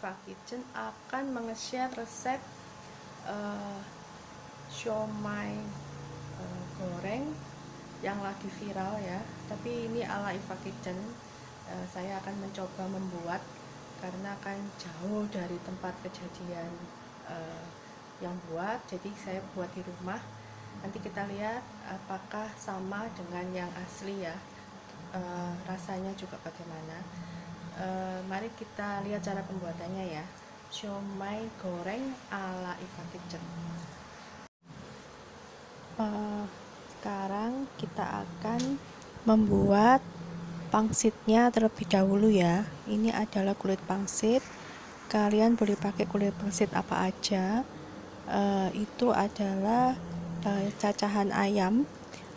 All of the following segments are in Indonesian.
Iva Kitchen akan menge-share resep siomay goreng yang lagi viral ya, tapi ini ala Iva Kitchen. Saya akan mencoba membuat karena kan jauh dari tempat kejadian yang buat, jadi saya buat di rumah. Nanti kita lihat apakah sama dengan yang asli ya, rasanya juga bagaimana. Mari kita lihat cara pembuatannya ya, siomay goreng ala Iva Kitchen. Sekarang kita akan membuat pangsitnya terlebih dahulu ya. Ini adalah kulit pangsit. Kalian boleh pakai kulit pangsit apa aja. Itu adalah cacahan ayam.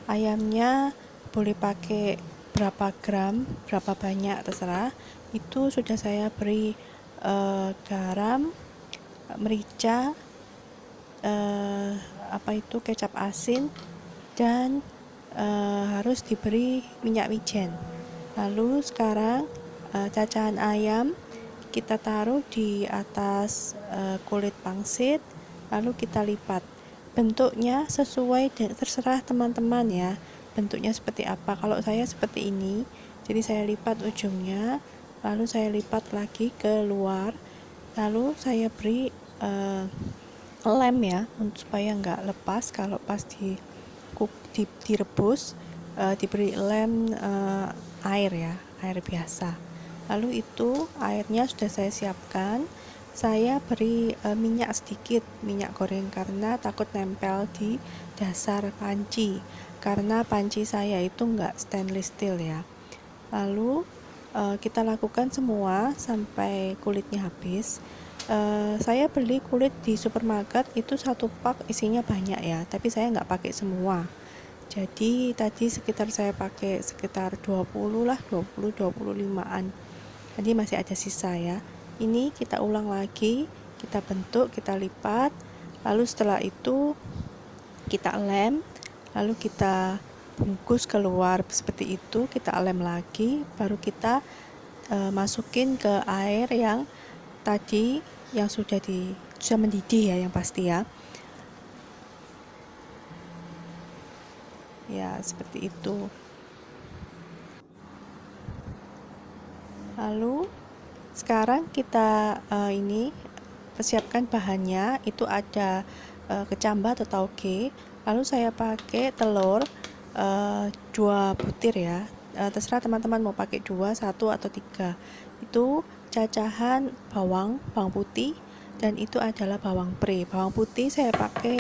Ayamnya boleh pakai berapa gram, berapa banyak terserah. Itu sudah saya beri garam, merica, kecap asin, dan harus diberi minyak wijen. Lalu sekarang cacahan ayam kita taruh di atas kulit pangsit, lalu kita lipat. Bentuknya sesuai terserah teman-teman ya, bentuknya seperti apa. Kalau saya seperti ini, jadi saya lipat ujungnya, lalu saya lipat lagi ke luar, lalu saya beri lem ya, supaya nggak lepas kalau pas direbus. Diberi lem air ya, air biasa. Lalu itu airnya sudah saya siapkan. Saya beri minyak sedikit, minyak goreng, karena takut nempel di dasar panci, karena panci saya itu nggak stainless steel ya. Lalu kita lakukan semua sampai kulitnya habis. Saya beli kulit di supermarket itu satu pak isinya banyak ya, tapi saya nggak pakai semua. Jadi tadi saya pakai sekitar 20 lah, 20-25an. Jadi masih ada sisa ya. Ini kita ulang lagi, kita bentuk, kita lipat. Lalu setelah itu kita lem, lalu kita bungkus keluar seperti itu, kita lem lagi, baru kita masukin ke air yang tadi yang sudah mendidih ya, yang pasti ya. Ya, seperti itu. Lalu sekarang kita ini persiapkan bahannya. Itu ada kecambah atau tauge. Lalu saya pakai telur 2 butir ya. Terserah teman-teman mau pakai 2, 1 atau 3. Itu cacahan bawang putih, dan itu adalah bawang pre. Bawang putih saya pakai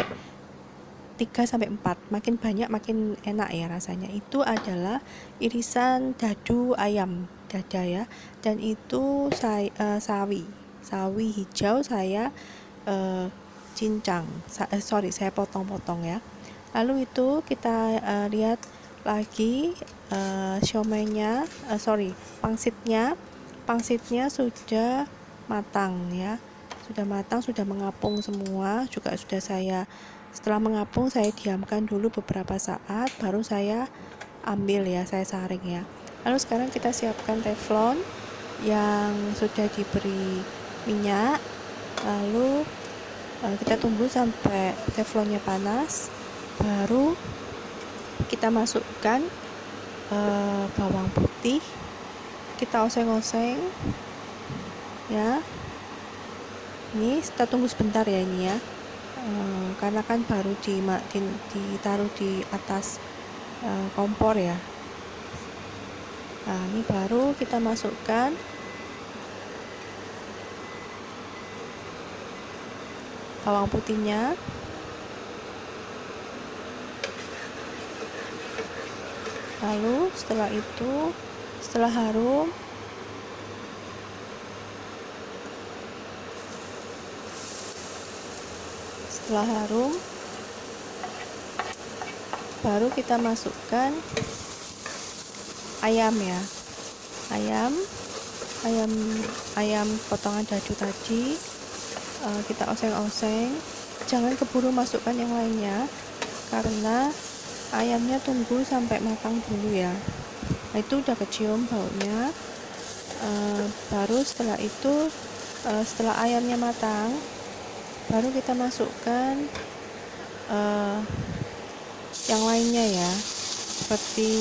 3-4, makin banyak makin enak ya rasanya. Itu adalah irisan dadu ayam dada ya, dan itu sawi hijau saya cincang, saya potong-potong ya. Lalu itu kita lihat lagi siomaynya, pangsitnya sudah matang ya, sudah mengapung semua. Juga setelah mengapung saya diamkan dulu beberapa saat, baru saya ambil ya, saya saring ya. Lalu sekarang kita siapkan teflon yang sudah diberi minyak. Lalu kita tunggu sampai teflonnya panas, baru kita masukkan bawang putih, kita oseng-oseng ya. Ini kita tunggu sebentar ya ini ya, karena kan baru ditaruh di atas kompor ya. Nah, ini baru kita masukkan bawang putihnya. Lalu setelah harum, baru kita masukkan ayam ya, ayam potongan dadu tadi. Kita oseng-oseng, jangan keburu masukkan yang lainnya, karena ayamnya tunggu sampai matang dulu ya. Nah, itu udah kecium baunya. Baru setelah itu setelah ayamnya matang, baru kita masukkan yang lainnya ya, seperti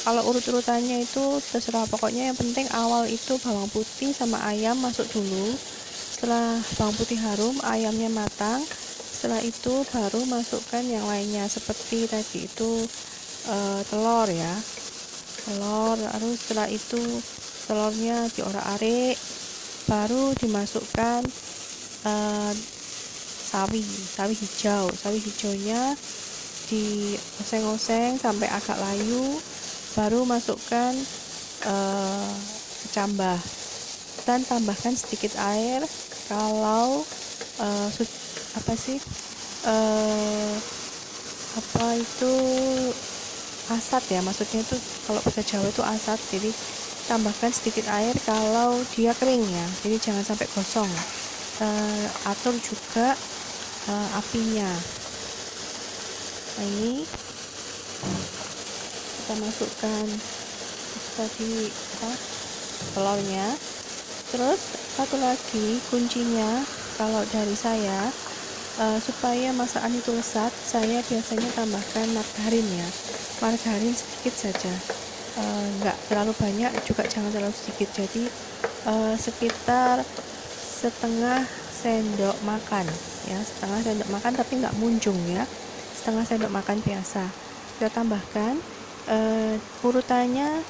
kalau urut-urutannya itu terserah, pokoknya yang penting awal itu bawang putih sama ayam masuk dulu. Setelah bawang putih harum, ayamnya matang, setelah itu baru masukkan yang lainnya seperti tadi itu telur ya, telur. Lalu setelah itu telurnya diorak-arik, baru dimasukkan sawi hijau. Sawi hijaunya dioseng-oseng sampai agak layu, baru masukkan kecambah dan tambahkan sedikit air kalau apa itu asat ya, maksudnya itu kalau bahasa Jawa itu asat, jadi tambahkan sedikit air kalau dia kering ya, jadi jangan sampai gosong. Atur juga apinya. Nah, ini kita masukkan tadi telurnya. Terus satu lagi kuncinya kalau dari saya, supaya masakan itu lezat, saya biasanya tambahkan margarin ya, margarin sedikit saja, nggak terlalu banyak juga jangan terlalu sedikit, jadi sekitar setengah sendok makan ya, setengah sendok makan tapi nggak munjung ya, setengah sendok makan biasa kita tambahkan. Urutannya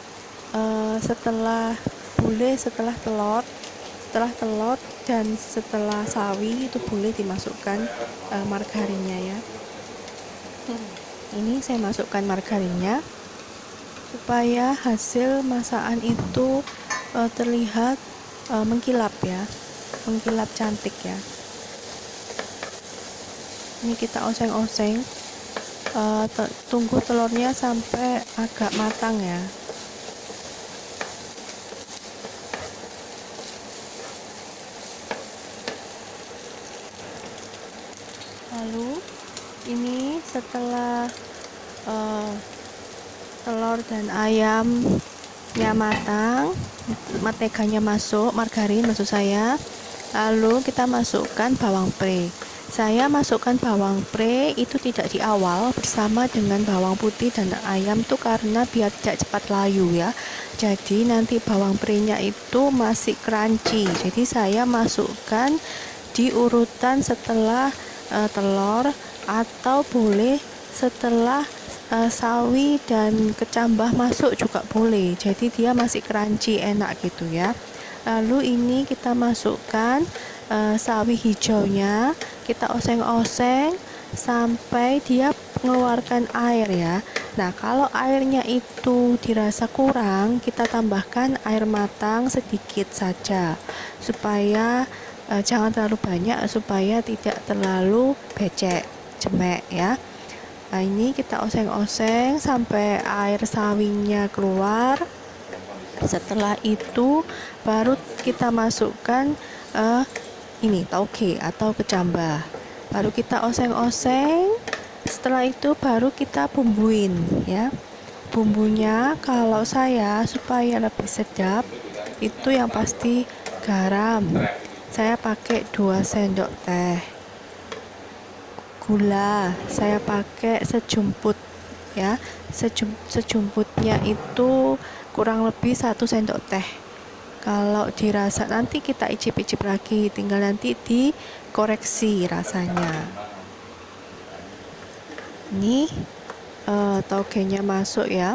setelah telur dan setelah sawi itu boleh dimasukkan margarinnya ya. Ini saya masukkan margarinnya supaya hasil masakan itu terlihat mengkilap ya, mengkilap cantik ya. Ini kita oseng-oseng, tunggu telurnya sampai agak matang ya. Lalu ini setelah telur dan ayamnya matang, menteganya masuk, margarin maksud saya, lalu kita masukkan bawang pre. Saya masukkan bawang pre itu tidak di awal bersama dengan bawang putih dan ayam tuh karena biar tidak cepat layu ya, jadi nanti bawang pre-nya itu masih crunchy, jadi saya masukkan di urutan setelah telur, atau boleh setelah sawi dan kecambah masuk juga boleh, jadi dia masih crunchy enak gitu ya. Lalu ini kita masukkan sawi hijaunya, kita oseng-oseng sampai dia mengeluarkan air ya. Nah, kalau airnya itu dirasa kurang, kita tambahkan air matang sedikit saja supaya jangan terlalu banyak, supaya tidak terlalu becek, jemek ya. Nah, ini kita oseng-oseng sampai air sawinya keluar. Setelah itu baru kita masukkan ini tauge atau kecambah, baru kita oseng-oseng. Setelah itu baru kita bumbuin ya. Bumbunya kalau saya supaya lebih sedap itu yang pasti garam, saya pakai 2 sendok teh. Gula saya pakai sejumput ya, sejumputnya itu kurang lebih 1 sendok teh. Kalau dirasa nanti kita icip-icip lagi, tinggal nanti dikoreksi rasanya. Ini taugenya masuk ya,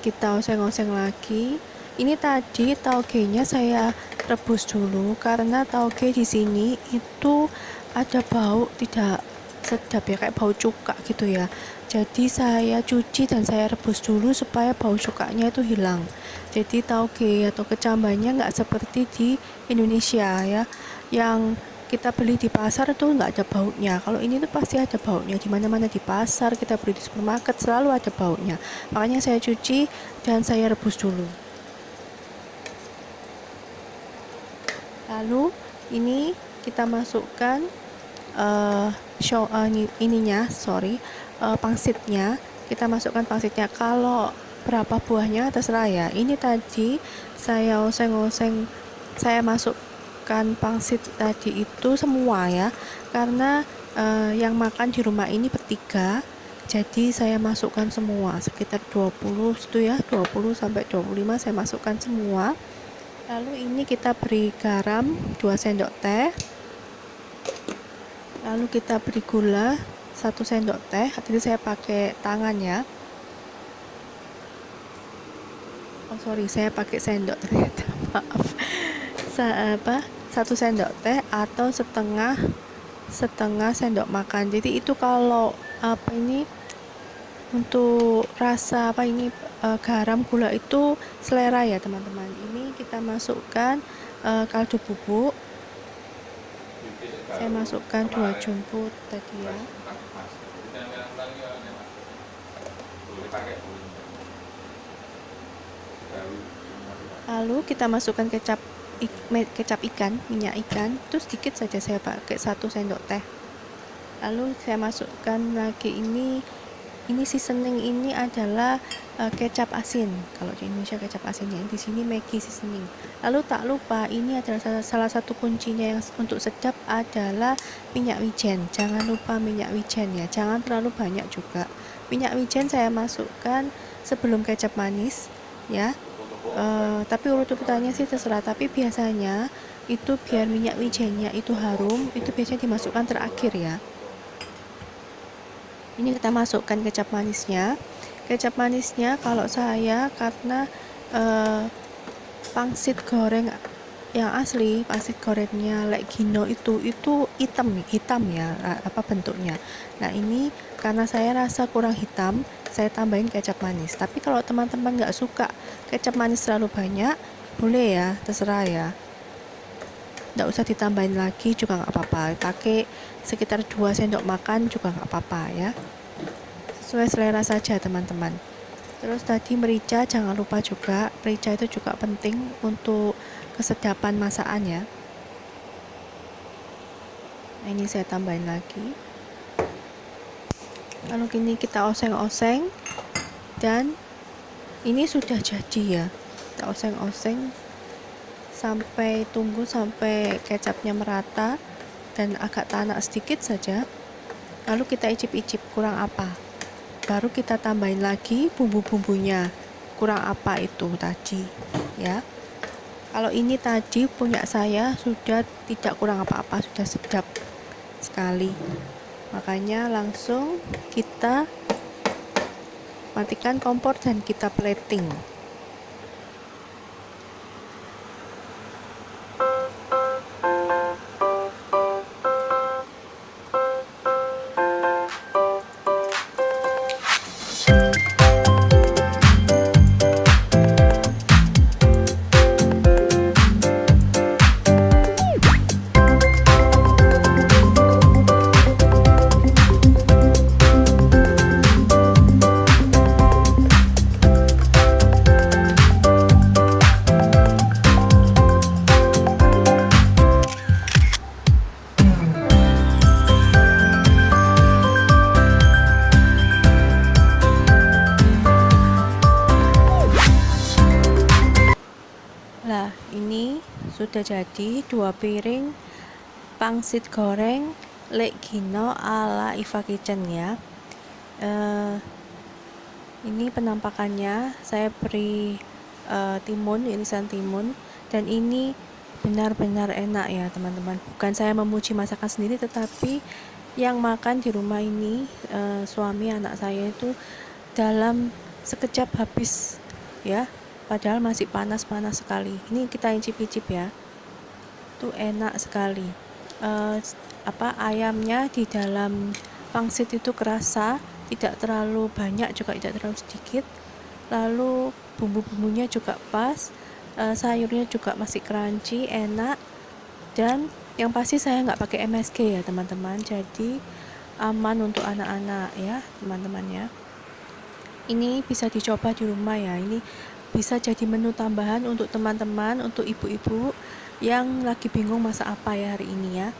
kita oseng-oseng lagi. Ini tadi taugenya saya rebus dulu karena tauge di sini itu ada bau tidak sedap ya, kayak bau cuka gitu ya, jadi saya cuci dan saya rebus dulu supaya bau cukanya itu hilang. Jadi tauge atau kecambahnya nggak seperti di Indonesia ya, yang kita beli di pasar itu nggak ada baunya. Kalau ini tuh pasti ada baunya, di mana-mana di pasar, kita beli di supermarket selalu ada baunya. Makanya saya cuci dan saya rebus dulu. Lalu ini kita masukkan pangsitnya. Kita masukkan pangsitnya. Kalau berapa buahnya terserah ya. Ini tadi saya oseng-oseng, saya masukkan pangsit tadi itu semua ya, karena yang makan di rumah ini bertiga, jadi saya masukkan semua sekitar 20 itu ya, 20 sampai 25 saya masukkan semua. Lalu ini kita beri garam 2 sendok teh, lalu kita beri gula 1 sendok teh. Tadi saya pakai tangan ya, saya pakai sendok ternyata, maaf. 1 sendok teh atau setengah sendok makan. Jadi itu kalau untuk rasa garam gula itu selera ya teman-teman. Ini kita masukkan kaldu bubuk, saya masukkan 2 jumput tadi ya. Lalu kita masukkan kecap ikan, minyak ikan, itu sedikit saja, saya pakai 1 sendok teh. Lalu saya masukkan lagi ini seasoning ini adalah kecap asin. Kalau di Indonesia kecap asinnya, di sini Maggi seasoning. Lalu tak lupa ini adalah salah satu kuncinya yang untuk sedap adalah minyak wijen. Jangan lupa minyak wijen ya, jangan terlalu banyak juga. Minyak wijen saya masukkan sebelum kecap manis ya. Tapi urutannya sih terserah, tapi biasanya itu biar minyak wijennya itu harum, itu biasanya dimasukkan terakhir ya. Ini kita masukkan kecap manisnya. Kecap manisnya kalau saya karena pangsit goreng yang asli, pangsit gorengnya Lek Gino itu hitam ya, bentuknya. Nah ini karena saya rasa kurang hitam, saya tambahin kecap manis. Tapi kalau teman-teman nggak suka kecap manis terlalu banyak, boleh ya, terserah ya, nggak usah ditambahin lagi juga nggak apa-apa, pakai sekitar 2 sendok makan juga nggak apa-apa ya, sesuai selera saja teman-teman. Terus tadi merica jangan lupa juga, merica itu juga penting untuk kesedapan masakan ya. Nah, ini saya tambahin lagi. Lalu kini kita oseng-oseng, dan ini sudah jadi ya. Kita oseng-oseng tunggu sampai kecapnya merata dan agak tanak sedikit saja. Lalu kita icip-icip kurang apa, baru kita tambahin lagi bumbu-bumbunya, kurang apa itu tadi ya. Kalau ini tadi punya saya sudah tidak kurang apa-apa, sudah sedap sekali, makanya langsung kita matikan kompor dan kita plating. Nah, ini sudah jadi 2 piring pangsit goreng Lek Gino ala Iva Kitchen ya. Ini penampakannya, saya beri timun, irisan timun, dan ini benar-benar enak ya teman-teman. Bukan saya memuji masakan sendiri, tetapi yang makan di rumah ini suami anak saya itu dalam sekejap habis ya, padahal masih panas-panas sekali. Ini kita icip-icip ya, itu enak sekali. Ayamnya di dalam pangsit itu kerasa, tidak terlalu banyak juga tidak terlalu sedikit. Lalu bumbu-bumbunya juga pas, sayurnya juga masih crunchy, enak. Dan yang pasti saya nggak pakai MSG ya teman-teman, jadi aman untuk anak-anak ya teman-teman ya. Ini bisa dicoba di rumah ya, ini bisa jadi menu tambahan untuk teman-teman, untuk ibu-ibu yang lagi bingung masak apa ya hari ini ya.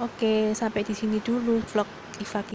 Oke, sampai di sini dulu vlog Iva.